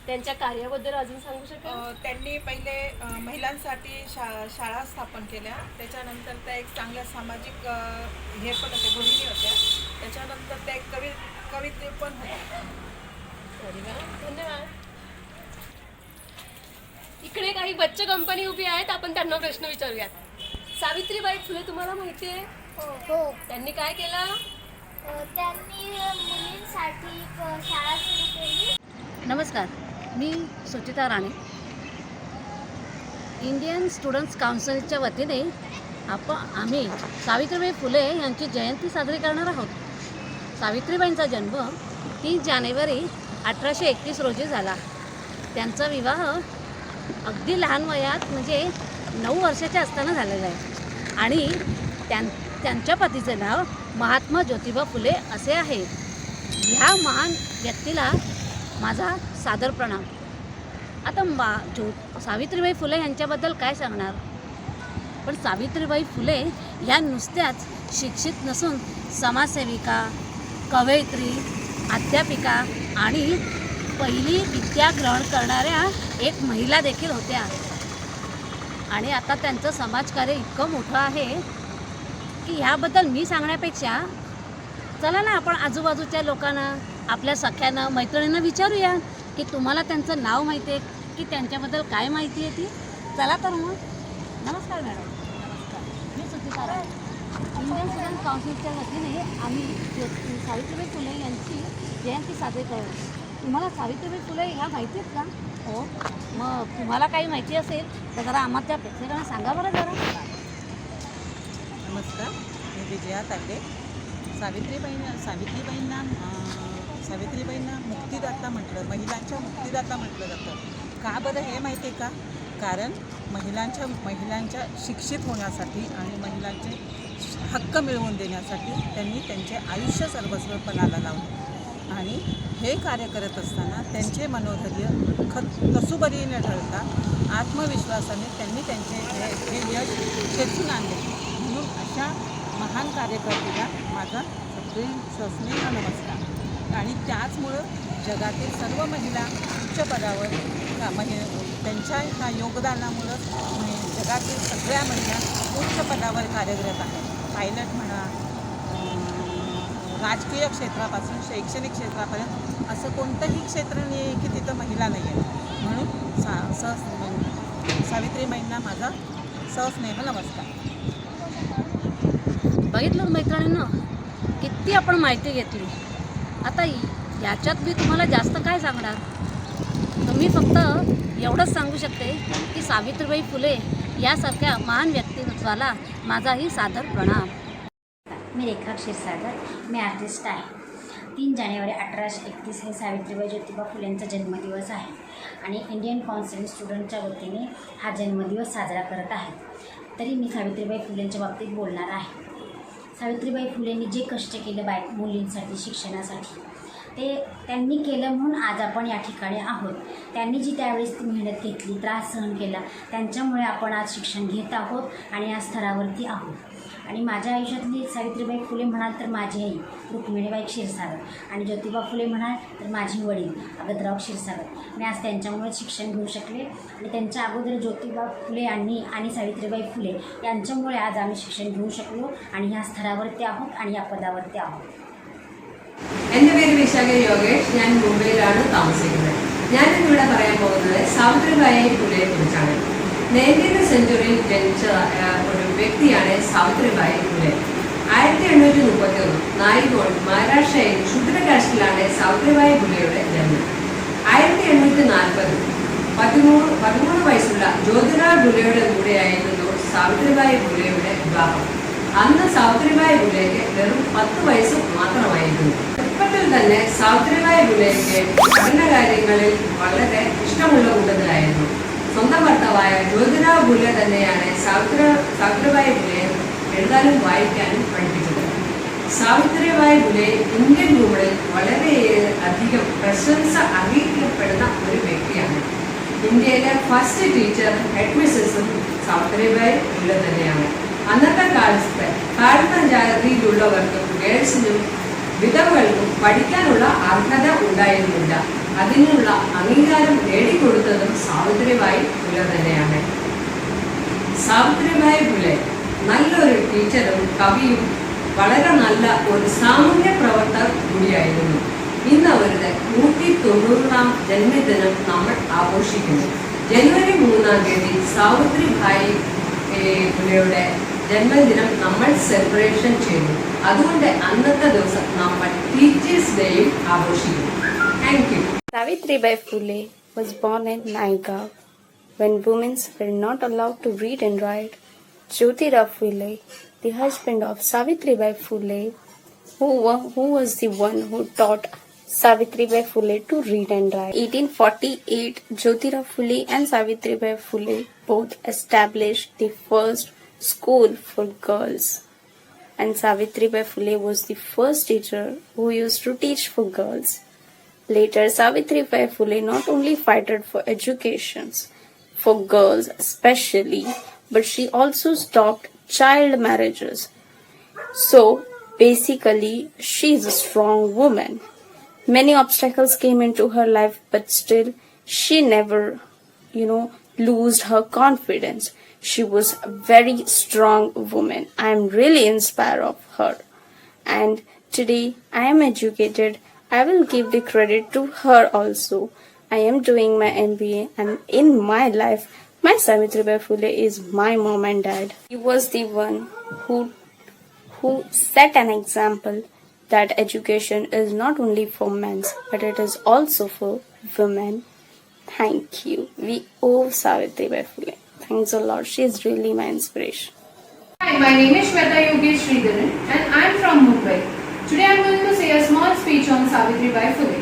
त्यांच्या कार्याबद्दल अजून सांगू शकाल? त्यांनी पहिले महिलांसाठी शाळा स्थापन केल्या. त्याच्यानंतर त्या एक चांगल्या सामाजिक हे पण होत्या, गृहिणी होत्या. त्याच्यानंतर त्या एक कविते पण होत्या. धन्यवाद. इकडे काही बच्चे कंपनी उभी आहेत, आपण त्यांना प्रश्न विचारूयात. सावित्रीबाई फुले तुम्हाला माहिती आहे? हो. त्यांनी काय केलं? त्यांनी मुलींसाठी शाळा सुरू केली. नमस्कार, मी सुचिता राणे. इंडियन स्टुडंट्स काउन्सिलच्या वतीने आम्ही सावित्रीबाई फुले यांची जयंती साजरी करणार आहोत. सावित्रीबाईंचा जन्म 3 जानेवारी 1831 रोजी झाला. त्यांचा विवाह अगदी लहान वयात म्हणजे 9 वर्षाच्या असताना झालेला आहे आणि त्यांच्या पतीचे नाव महात्मा ज्योतिबा फुले असे आहे. ह्या महान व्यक्तीला माझा सादर प्रणाम. आता सावित्रीबाई फुले यांच्याबद्दल काय सांगणार, पण सावित्रीबाई फुले ह्या नुसत्याच शिक्षित नसून समाजसेविका, कवयित्री, अध्यापिका आणि पहिली विद्या ग्रहण करणाऱ्या एक महिला देखील होत्या. आणि आता त्यांचं समाजकार्य इतकं मोठं आहे की ह्याबद्दल मी सांगण्यापेक्षा चला ना आपण आजूबाजूच्या लोकांना, आपल्या सख्यांना, मैत्रिणींना विचारूया की तुम्हाला त्यांचं नाव माहिती आहे की त्यांच्याबद्दल काय माहिती आहे ती. चला तर मग. नमस्कार मॅडम. नमस्कार, मी सुचिता राणे. इंडियन स्टुडंट काउन्सिलच्या वतीने आम्ही सावित्रीबाई फुले यांची जयंती साजरी करतो. तुम्हाला सावित्रीबाई फुले ह्या माहिती आहेत का? हो. मग तुम्हाला काही माहिती असेल तर जरा आम्हाला प्रेक्षकांना सांगा बरं जरा. नमस्कार, मी विजया तांडे. सावित्रीबाईंना मुक्तिदाता म्हटलं, महिलांच्या मुक्तिदाता म्हटलं जातं. का बरं हे माहिती आहे का? कारण महिलांच्या शिक्षित होण्यासाठी आणि महिलांचे हक्क मिळवून देण्यासाठी त्यांनी त्यांचे आयुष्य सर्वस्व पणाला लावले. आणि हे कार्य करत असताना त्यांचे मनोधैर्य कसुबरी न ठरता आत्मविश्वासाने त्यांनी त्यांचे हे यश खेचून आणले. म्हणून अशा महान कार्यकर्त्याला माझा सस्नेह नमस्कार. आणि त्याचमुळं जगातील सर्व महिला उच्च पदावर त्यांच्या ह्या योगदानामुळं जगातील सगळ्या महिला उच्च पदावर कार्यरत आहेत. पायलट म्हणा, राजकीय क्षेत्रापासून शैक्षणिक क्षेत्रापर्यंत असं कोणतंही क्षेत्र नाही आहे की तिथं महिला नाही आहे. म्हणून सावित्रीबाईंना माझा सस्नेह नमस्कार. बघितलं मैत्रिणींना, किती आपण माहिती घेतली. आता याच्यात मी तुम्हाला जास्त काय सांगणार, तर मी फक्त एवढंच सांगू शकते की सावित्रीबाई फुले यासारख्या महान व्यक्तिमत्वाला माझाही सादर प्रणाम. मी रेखा क्षीरसागर, मी आर्टिस्ट आहे. 3 जानेवारी 1831 हे सावित्रीबाई ज्योतिबा फुलेंचा जन्मदिवस आहे आणि इंडियन काउन्सिल स्टुडंटच्या वतीने हा जन्मदिवस साजरा करत आहे. तरी मी सावित्रीबाई फुलेंच्या बाबतीत बोलणार आहे. सावित्रीबाई फुलेंनी जे कष्ट केले मुलींसाठी शिक्षणासाठी ते त्यांनी केलं म्हणून आज आपण या ठिकाणी आहोत. त्यांनी जी त्यावेळेस ती मेहनत घेतली, त्रास सहन केला, त्यांच्यामुळे आपण आज शिक्षण घेत आहोत आणि या स्तरावरती आहोत. आणि माझ्या आयुष्यातली सावित्रीबाई फुले म्हणाल तर माझी आई रुक्मिणीबाई क्षीरसागर आणि ज्योतिबा फुले म्हणाल तर माझे वडील अगतराव क्षीरसागर. मी आज त्यांच्यामुळे शिक्षण घेऊ शकले आणि त्यांच्या अगोदर ज्योतिबा फुले यांनी आणि सावित्रीबाई फुले यांच्यामुळे आज आम्ही शिक्षण घेऊ शकलो आणि ह्या स्तरावरती आहोत आणि या पदावरती आहोत. എൻ്റെ പേര് വിശാഖ യോഗേഷ്. ഞാൻ മുംബൈയിലാണ് താമസിക്കുന്നത്. ഞാനിന്നിവിടെ പറയാൻ പോകുന്നത് സാവിത്രിബായി ഫുലെയെ കുറിച്ചാണ്. 19th സെഞ്ചുറിയിൽ ജനിച്ച ഒരു വ്യക്തിയാണ് സാവിത്രിബായി ഫുലെ. 1831 നായികോൾ മഹാരാഷ്ട്രയിൽ ശുദ്രകാസ്റ്റിലാണ് സാവിത്രിബായി ഫുലെയുടെ ജന്മം. 1840 13 വയസ്സുള്ള ജ്യോതിറാവ് ഫുലെയുടെ കൂടെയായിരുന്നു സാവിത്രിബായി ഫുലെയുടെ വിവാഹം. അന്ന് സാവിത്രിബായി ഫുലെക്ക് വെറും 10 വയസ്സ് മാത്രമായിരുന്നു. ചെറുപ്പത്തിൽ തന്നെ സാവിത്രിബായി ഫുലെക്ക് പഠനകാര്യങ്ങളിൽ വളരെ ഇഷ്ടമുള്ള കൂട്ടത്തിലായിരുന്നു. സ്വന്തം ഭർത്താവായ ജ്യോതിറാവ് ഫുലെ തന്നെയാണ് സാവിത്രിബായി ഫുലെയെ എഴുതാനും വായിക്കാനും പഠിപ്പിച്ചത്. സാവിത്രിബായി ഫുലെ ഇന്ത്യൻ വുമണിൽ വളരെയേറെ അധികം പ്രശംസ അറിയിക്കപ്പെടുന്ന ഒരു വ്യക്തിയാണ്. ഇന്ത്യയിലെ ഫസ്റ്റ് ടീച്ചർ ഹെഡ് മിസ്സസും സാവിത്രിബായി ഫുലെ തന്നെയാണ്. അന്നത്തെ കാലത്ത് താഴ്ന്ന ജാതിയിലുള്ളവർക്കും ഗേൾസിനും വിധവകൾക്കും പഠിക്കാനുള്ള അർഹത ഉണ്ടായിരുന്നില്ല. അതിനുള്ള അംഗീകാരം നേടിക്കൊടുത്തതും സാവിത്രിബായി ഫുലെ തന്നെയാണ്. സാവിത്രിബായി ഫുലെ നല്ലൊരു ടീച്ചറും കവിയും വളരെ നല്ല ഒരു സാമൂഹ്യ പ്രവർത്തകർ കൂടിയായിരുന്നു. ഇന്ന് അവരുടെ 190ാം ജന്മദിനം നമ്മൾ ആഘോഷിക്കുന്നു. ജനുവരി 3-ാം തീയതി സാവിത്രിബായി ഫുലെയുടെ ജന്മദിനം നമ്മൾ സെലിബ്രേഷൻ ചെയ്തു. അതുകൊണ്ട് അന്നത്തെ ദിവസം നമ്മൾ ടീച്ചേഴ്സ് ഡേയും ആഘോഷിക്കുന്നു. Thank you. Savitribai Phule was born in Naigaon when women were not allowed to read and write. Jyotirao Phule, the husband of Savitribai Phule, who was the one who taught Savitribai Phule to read and write. 1848, Jyotirao Phule and Savitribai Phule both established the first school for girls. And Savitribai Phule was the first teacher who used to teach for girls. Later, Savitribai Phule not only fought for educations for girls especially, but she also stopped child marriages. So, basically, she is a strong woman. Many obstacles came into her life, but still, she never, lost her confidence. She was a very strong woman. I am really inspired of her. And today, I am educated. I will give the credit to her also. I am doing my MBA, and in my life, my Savitribai Phule is my mom and dad. He was the one who set an example that education is not only for men, but it is also for women. Thank you. We owe Savitribai Phule. Thanks a lot. She is really my inspiration. Hi, my name is Shweta Yogesh Sridharan and I am from Mumbai. Today I am going to say a small speech on Savitribai Phule.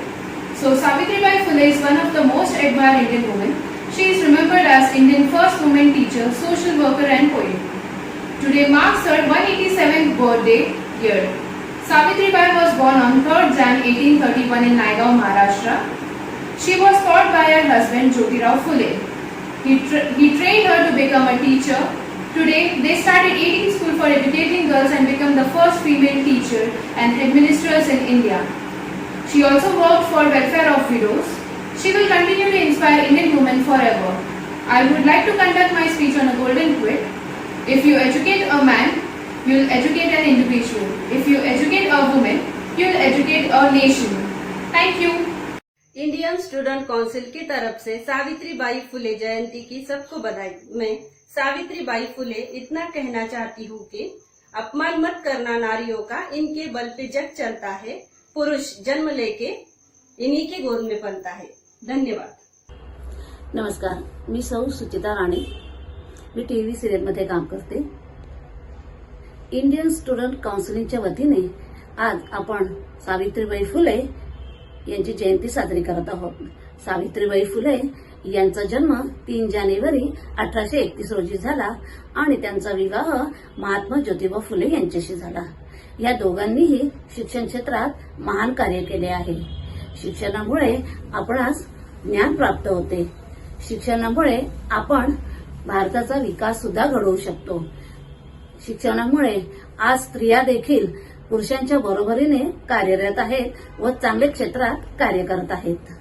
So Savitribai Phule is one of the most admired Indian women. She is remembered as Indian first woman teacher, social worker and poet. Today marks her 187th birthday year. Savitribai was born on 3rd Jan 1831 in Naigaon, Maharashtra. She was taught by her husband Jyotirao Phule. He trained her to become a teacher. Today, they started 18 schools for educating girls and become the first female teacher and administrators in India. She also worked for welfare of widows. She will continue to inspire Indian women forever. I would like to conduct my speech on a golden quote. If you educate a man, you will educate an individual. If you educate a woman, you will educate a nation. Thank you. Indian student council की तरफ से सावित्रीबाई फुले जयंती की सबको बधाई। मैं सावित्रीबाई फुले इतना कहना चाहती हूँ कि अपमान मत करना नारियों का, इनके बल पे जग चलता है, पुरुष जन्म लेके इन्हीं के गोद में पलता है। धन्यवाद। नमस्कार, मी सौ सुचिता राणे. मी टीव्ही सिरियलमध्ये काम करते. इंडियन स्टुडंट काउन्सिलच्या वतीने आज आपण सावित्रीबाई फुले यांची जयंती साजरी करत आहोत. सावित्रीबाई फुले यांचा जन्म 3 जानेवारी 1831 रोजी झाला आणि त्यांचा विवाह महात्मा ज्योतिबा फुले यांच्याशी झाला. या दोघांनीही शिक्षण क्षेत्रात महान कार्य केले आहे. शिक्षणामुळे आपणास ज्ञान प्राप्त होते. शिक्षणामुळे आपण भारताचा विकास सुद्धा घडवू शकतो. शिक्षणामुळे आज स्त्रिया देखील पुरुषांच्या बरोबरीने कार्यरत आहेत व चांगल्या क्षेत्रात कार्य करत आहेत.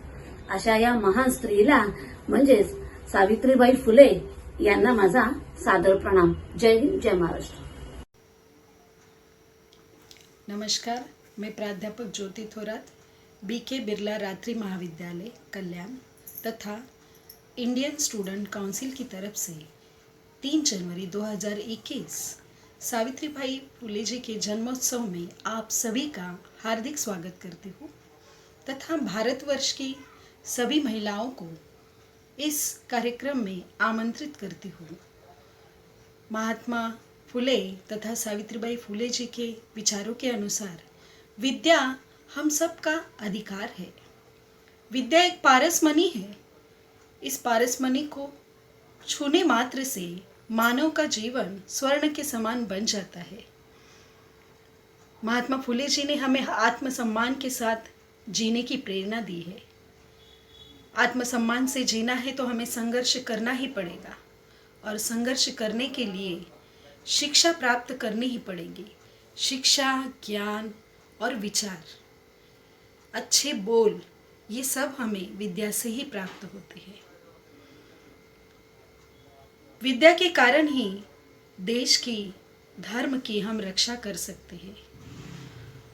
अशा या महान स्त्रीला म्हणजेच सावित्रीबाई फुले यांना माझा सादर प्रणाम. जय हिंद, जय महाराष्ट्र. नमस्कार, मैं प्राध्यापक ज्योति थोरात, BK बिरला रात्रि महाविद्यालय कल्याण. तथा इंडियन स्टूडेंट काउंसिल की तरफ से 3 जनवरी 2021 सावित्रीबाई फुले जी के जन्मोत्सव में आप सभी का हार्दिक स्वागत करती हूँ तथा भारतवर्ष की सभी महिलाओं को इस कार्यक्रम में आमंत्रित करती हूँ। महात्मा फुले तथा सावित्रीबाई फुले जी के विचारों के अनुसार विद्या हम सब का अधिकार है। विद्या एक पारसमणि है। इस पारसमणि को छूने मात्र से मानव का जीवन स्वर्ण के समान बन जाता है। महात्मा फुले जी ने हमें आत्मसम्मान के साथ जीने की प्रेरणा दी है। आत्मसम्मान से जीना है तो हमें संघर्ष करना ही पड़ेगा और संघर्ष करने के लिए शिक्षा प्राप्त करनी ही पड़ेगी। शिक्षा, ज्ञान और विचार, अच्छे बोल, ये सब हमें विद्या से ही प्राप्त होते हैं। विद्या के कारण ही देश की, धर्म की हम रक्षा कर सकते हैं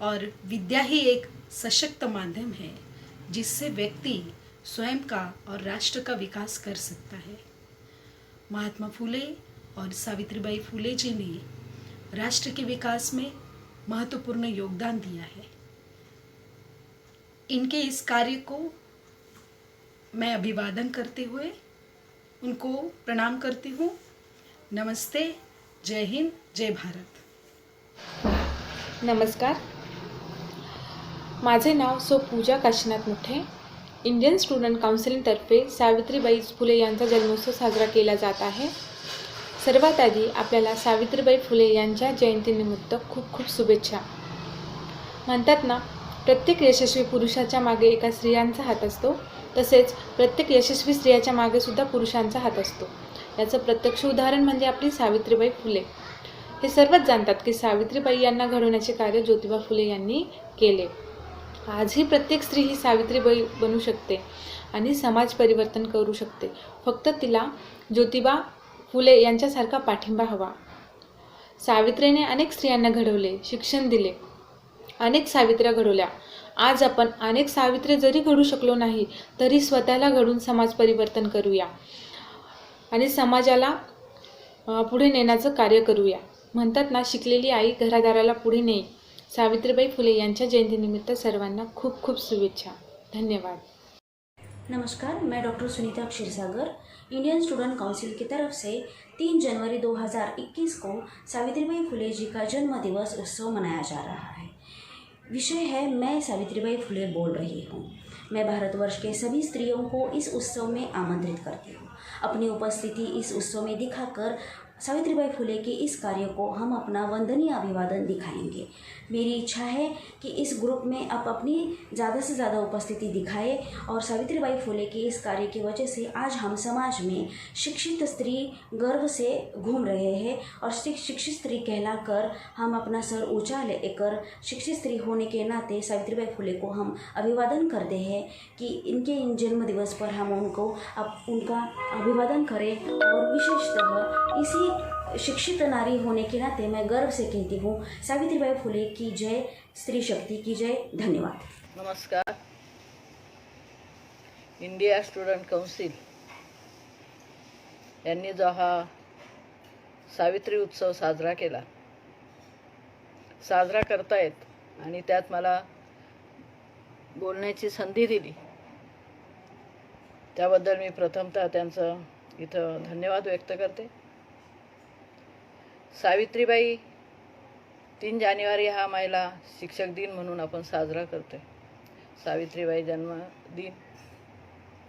और विद्या ही एक सशक्त माध्यम है जिससे व्यक्ति स्वयं का और राष्ट्र का विकास कर सकता है। महात्मा फुले और सावित्रीबाई फुले जी ने राष्ट्र के विकास में महत्वपूर्ण योगदान दिया है। इनके इस कार्य को मैं अभिवादन करते हुए उनको प्रणाम करती हूँ। नमस्ते, जय हिंद, जय भारत। नमस्कार, माझे नाव सौ पूजा काशीनाथ मुठे। इंडियन स्टुडंट काउन्सिलतर्फे सावित्रीबाई फुले यांचा जन्मोत्सव साजरा केला जात आहे। सर्वात आधी आपल्याला सावित्रीबाई फुले यांच्या जयंतीनिमित्त खूप खूप शुभेच्छा। म्हणतात ना, प्रत्येक यशस्वी पुरुषाच्या मागे एका स्त्रियांचा हात असतो, तसेच प्रत्येक यशस्वी स्त्रियाच्या मागे सुद्धा पुरुषांचा हात असतो। याचं प्रत्यक्ष उदाहरण म्हणजे आपली सावित्रीबाई फुले। हे सर्वच जाणतात की सावित्रीबाई यांना घडवण्याचे कार्य ज्योतिबा फुले यांनी केले। आजही प्रत्येक स्त्री ही सावित्रीबाई बनू शकते आणि समाज परिवर्तन करू शकते। फक्त तिला ज्योतिबा फुले यांच्यासारखा पाठिंबा हवा। सावित्रीने अनेक स्त्रियांना घडवले, शिक्षण दिले, अनेक सावित्र्या घडवल्या। आज आपण अनेक सावित्री जरी घडू शकलो नाही तरी स्वतःला घडून समाज परिवर्तन करूया आणि समाजाला पुढे नेण्याचं कार्य करूया। म्हणतात ना, शिकलेली आई घरादाराला पुढे नेईल। सावित्रीबाई फुले यांच्या जयंतीनिमित्त सर्वांना खूप खूप शुभेच्छा। धन्यवाद। नमस्कार, मैं doctor Sunita Kshirsagar, Indian student council की तरफ से 3 जनवरी 2021 को सावित्रीबाई फुले जी का जन्म दिवस उत्सव मनाया जा रहा है। विषय है मैं सावित्रीबाई फुले बोल रही हूँ। मैं भारतवर्ष के सभी स्त्रियों को इस उत्सव में आमंत्रित करती हूँ। अपनी उपस्थिति इस उत्सव में दिखाकर सावित्रीबाई फुले के इस कार्य को हम अपना वंदनीय अभिवादन दिखाएंगे। मेरी इच्छा है कि इस ग्रुप में आप अपनी ज़्यादा से ज़्यादा उपस्थिति दिखाएं और सावित्रीबाई फुले के इस कार्य की वजह से आज हम समाज में शिक्षित स्त्री गर्व से घूम रहे हैं और शिक्षित स्त्री कहलाकर हम अपना सर ऊंचा लेकर शिक्षित स्त्री होने के नाते सावित्रीबाई फुले को हम अभिवादन करते हैं कि इनके इन जन्म दिवस पर हम उनका अभिवादन करें। और विशेषतः इसी शिक्षित नारी होने के नाते मैं गर्व से कहती हूँ, सावित्रीबाई फुले की जय, स्त्री शक्ति की जय। धन्यवाद। नमस्कार, इंडिया स्टुडंट काउन्सिल यांनी जो हा सावित्री उत्सव साजरा करतायत आणि त्यात मला बोलण्याची संधी दिली त्याबद्दल मी प्रथमतः त्यांचं इथं धन्यवाद व्यक्त करते। सावित्रीबाई 3 जानेवारी हा महिला शिक्षक दिन म्हणून आपण साजरा करतोय। सावित्रीबाई जन्म दिन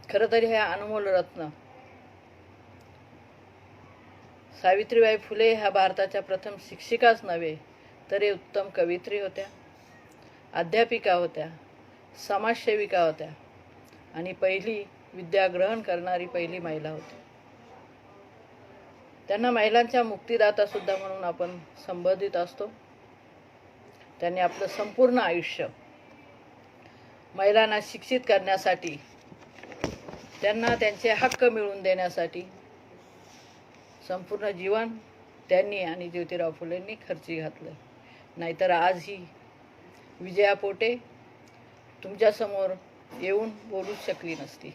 खरं तर हे अनमोल रत्न। सावित्रीबाई फुले ह्या भारताच्या प्रथम शिक्षिकाच नव्हे तर उत्तम कवयित्री होत्या, अध्यापिका होत्या, समाजसेविका होत्या आणि पहिली विद्याग्रहण करणारी पहिली महिला होती। त्यांना महिलांच्या मुक्तिदाता सुद्धा म्हणून आपण संबोधित असतो। त्यांनी आपलं संपूर्ण आयुष्य महिलांना शिक्षित करण्यासाठी, त्यांना त्यांचे हक्क मिळवून देण्यासाठी संपूर्ण जीवन त्यांनी आणि ज्योतिराव फुलेंनी खर्ची घातलं। नाहीतर आज ही विजयापोटे तुमच्यासमोर येऊन बोलू शकली नसती।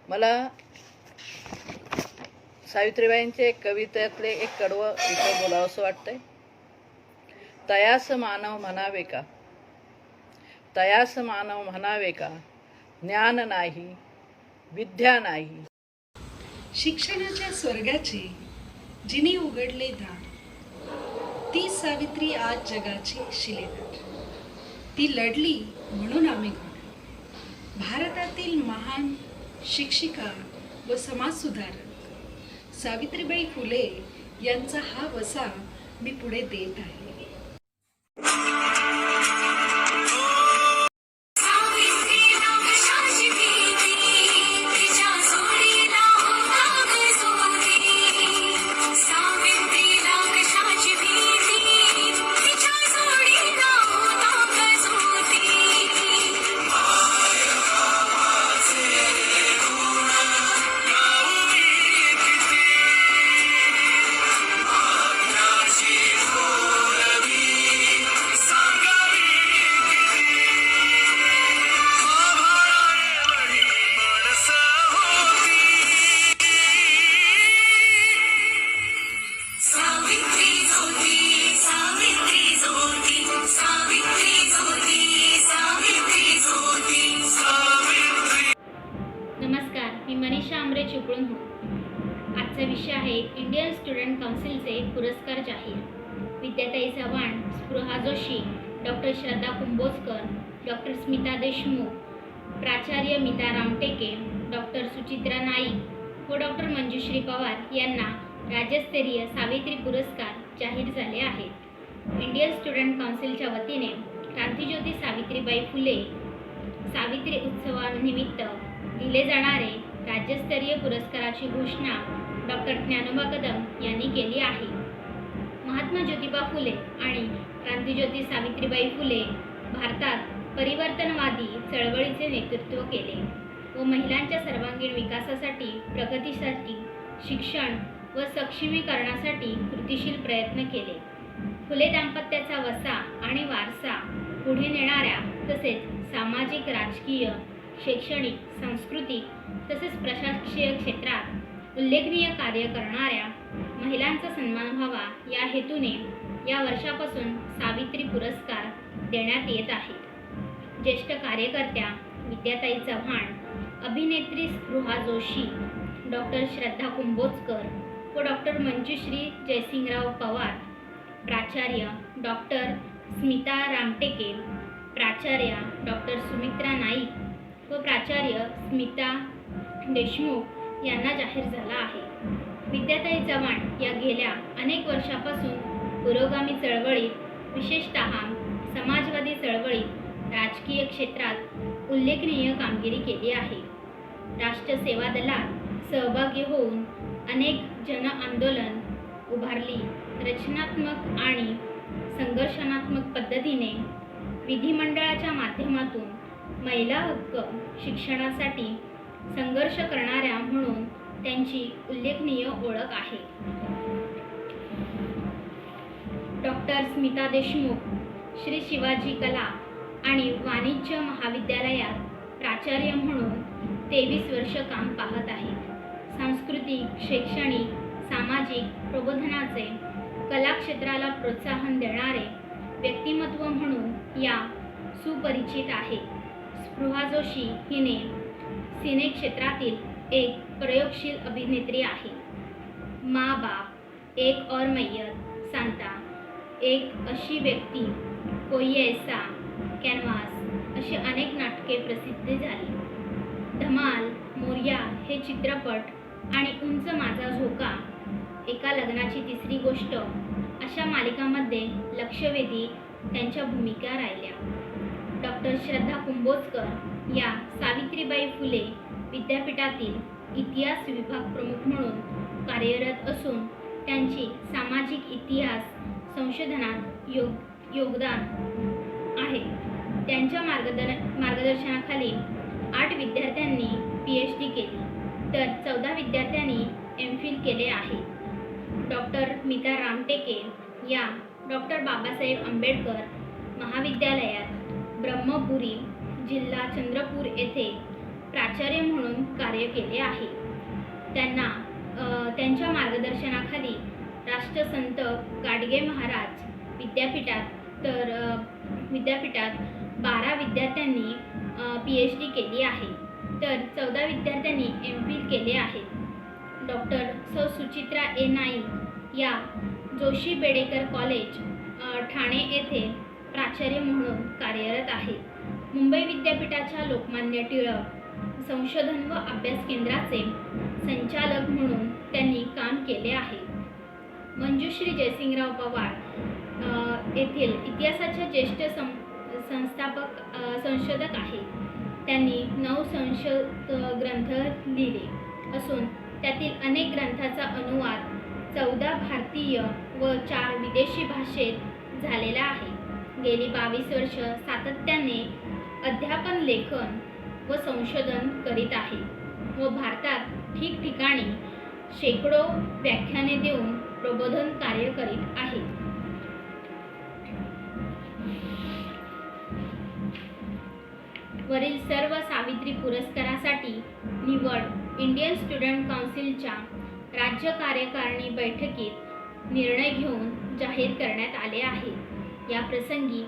मला सावित्रीबाईंचे एक कवितेतले एक कडवं इथं बोलावंसं वाटतंय. तयास मानव म्हणावे का, तयास मानव म्हणावे का, ज्ञान नाही विद्या नाही. शिक्षणाच्या स्वर्गाचे जिने उघडले दार, ती सावित्री आज जगाची शिलेदार. ती लढली म्हणून आम्ही घोड. भारतातील महान शिक्षिका व समाजसुधारक सावित्रीबाई फुले यांचा हा वसा मी पुढे देत आहे. नमस्कार, मी मनीषा आमरे चिपळूणहून. आजचा विषय आहे इंडियन स्टुडंट काउन्सिलचे पुरस्कार जाहीर. विद्याताई चव्हाण, स्पृहा जोशी, डॉक्टर श्रद्धा कुंभोजकर, डॉक्टर स्मिता देशमुख, प्राचार्य मीता रामटेके, डॉक्टर सुचित्रा नाईक व डॉक्टर मंजुश्री पवार यांना राज्यस्तरीय सावित्री पुरस्कार जाहीर झाले आहेत. इंडियन स्टुडंट काउन्सिलच्या वतीने क्रांतिज्योती सावित्रीबाई फुले सावित्री उत्सवानिमित्त दिले जाणारे राज्यस्तरीय पुरस्काराची घोषणा डॉक्टर ज्ञानोबा कदम यांनी केली आहे. महात्मा ज्योतिबा फुले आणि क्रांतिज्योती सावित्रीबाई फुले भारतात परिवर्तनवादी चळवळीचे नेतृत्व केले व महिलांच्या सर्वांगीण विकासासाठी, प्रगतीसाठी, शिक्षण व सक्षमीकरणासाठी कृतिशील प्रयत्न केले. फुले दाम्पत्याचा वसा आणि वारसा पुढे नेणाऱ्या तसेच सामाजिक, राजकीय, शैक्षणिक, सांस्कृतिक तसेच प्रशासकीय क्षेत्रात उल्लेखनीय कार्य करणाऱ्या महिलांचा सन्मान व्हावा या हेतूने या वर्षापासून सावित्री पुरस्कार देण्यात येत आहेत. ज्येष्ठ कार्यकर्त्या विद्याताई चव्हाण, अभिनेत्री स्पृहा जोशी, डॉक्टर श्रद्धा कुंभोजकर व डॉक्टर मंजुश्री जयसिंगराव पवार, प्राचार्य डॉक्टर स्मिता रामटेके, प्राचार्य डॉक्टर सुमित्रा नाईक व प्राचार्य स्मिता देशमुख यांना जाहीर झाला आहे. विद्याताई चव्हाण या गेल्या अनेक वर्षापासून पुरोगामी चळवळीत, विशेषतः समाजवादी चळवळीत, राजकीय क्षेत्रात उल्लेखनीय कामगिरी केली आहे. राष्ट्र सेवा दलात सहभागी होऊन अनेक जन आंदोलन उभारली. रचनात्मक आणि संघर्षात्मक पद्धतीने विधिमंडळाच्या माध्यमातून महिला हक्क शिक्षणासाठी संघर्ष करणाऱ्या म्हणून त्यांची उल्लेखनीय ओळख आहे. डॉक्टर स्मिता देशमुख श्री शिवाजी कला आणि वाणिज्य महाविद्यालयात प्राचार्य म्हणून 23 वर्ष काम पाहत आहेत. सांस्कृतिक, शैक्षणिक, सामाजिक प्रबोधनाचे, कला क्षेत्राला प्रोत्साहन देणारे व्यक्तिमत्व म्हणून या सुपरिचित आहेत. स्पृहा जोशी हिने सिने क्षेत्रातील एक प्रयोगशील अभिनेत्री आहे. माँ बाप, एक और मैयत, सांता, एक अशी व्यक्ती, कोई ऐसा, कॅनव्हास अशी अनेक नाटके प्रसिद्ध झाली. धमाल, मोरया हे चित्रपट आणि उंच माझा झोका, एका लग्नाची तिसरी गोष्ट अशा मालिकांमध्ये लक्षवेधी त्यांच्या भूमिका राहिल्या. डॉक्टर श्रद्धा कुंभोजकर या सावित्रीबाई फुले विद्यापीठातील इतिहास विभाग प्रमुख म्हणून कार्यरत असून त्यांची सामाजिक इतिहास संशोधनात योगदान आहे. त्यांच्या मार्गदर्शनाखाली 8 विद्यार्थ्यांनी PhD केली तर 14 विद्यार्थ्यांनी MPhil केले आहे. डॉक्टर मीता रामटेके या डॉक्टर बाबासाहेब आंबेडकर महाविद्यालयात ब्रह्मपुरी, जिल्हा चंद्रपूर येथे प्राचार्य म्हणून कार्य केले आहे. त्यांना त्यांच्या मार्गदर्शनाखाली राष्ट्रसंत गाडगे महाराज विद्यापीठात 12 विद्यार्थ्यांनी PhD केली आहे, तर 14 विद्यार्थ्यांनी MPhil केले आहे. डॉक्टर सुचित्रा ए नाईक या जोशी बेडेकर कॉलेज ठाणे येथे प्राचार्य म्हणून कार्यरत आहे. मुंबई विद्यापीठाच्या लोकमान्य टिळक संशोधन व अभ्यास केंद्राचे संचालक म्हणून त्यांनी काम केले आहे. मंजुश्री जयसिंगराव पवार येथील इतिहासाच्या ज्येष्ठ संशोधक आहेत. त्यांनी 9 संशोध ग्रंथ लिहिले असून त्यातील अनेक ग्रंथाचा अनुवाद 14 भारतीय व 4 विदेशी भाषेत झालेला आहे. गेली 22 वर्ष सातत्याने अध्यापन, लेखन व संशोधन करीत आहे व भारतात ठिकठिकाणी शेकडो व्याख्याने देऊन प्रबोधन कार्य करीत आहे. वरील सर्व सावित्री पुरस्कारासाठी निवड इंडियन स्टुडंट काउन्सिलच्या राज्य कार्यकारिणी बैठकीत निर्णय घेऊन जाहीर करण्यात आले आहे. या प्रसंगी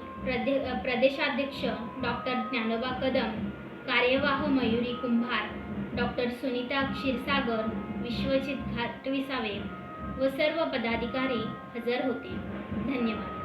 प्रदेशाध्यक्ष डॉक्टर ज्ञानोबा कदम, कार्यवाह मयुरी कुंभार, डॉक्टर सुनीता क्षीरसागर, विश्वजित घाटविसावे व सर्व पदाधिकारी हजर होते. धन्यवाद.